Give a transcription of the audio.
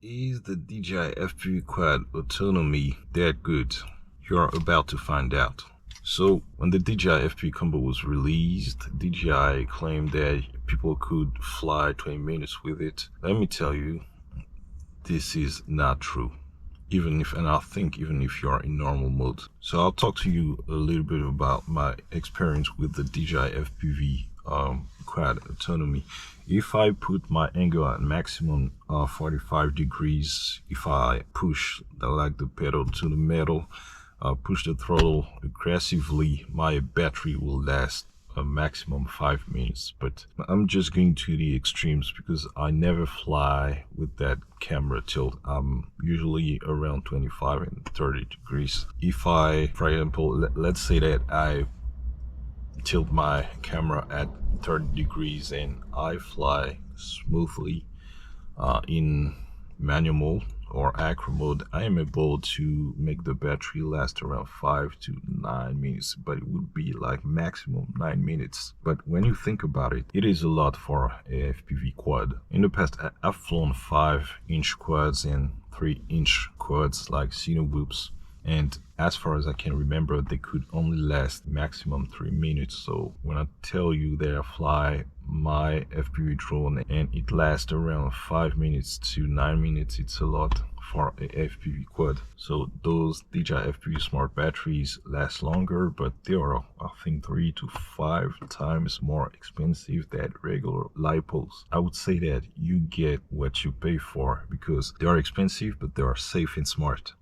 Is the DJI FPV Quad Autonomy that good? You're about to find out. So, when the DJI FPV Combo was released, DJI claimed that people could fly 20 minutes with it. Let me tell you, this is not true. Even if you're in normal mode. So I'll talk to you a little bit about my experience with the DJI FPV Quad Autonomy. If I put my angle at maximum 45 degrees, if I push the pedal to the metal, push the throttle aggressively, my battery will last a maximum 5 minutes. But I'm just going to the extremes because I never fly with that camera tilt. I'm usually around 25 and 30 degrees. If I, for example, let's say that I tilt my camera at 30 degrees and I fly smoothly in manual mode or acro mode, I am able to make the battery last around 5 to 9 minutes, but it would be like maximum 9 minutes. But when you think about it, it is a lot for a FPV quad. In the past, I've flown 5-inch quads and 3-inch quads like cinewhoops, and as far as I can remember, they could only last maximum 3 minutes. So when I tell you that I fly my FPV drone and it lasts around 5 minutes to 9 minutes, it's a lot for a FPV quad. So those DJI FPV smart batteries last longer, but they are, I think, 3 to 5 times more expensive than regular lipos. I would say that you get what you pay for because they are expensive, but they are safe and smart.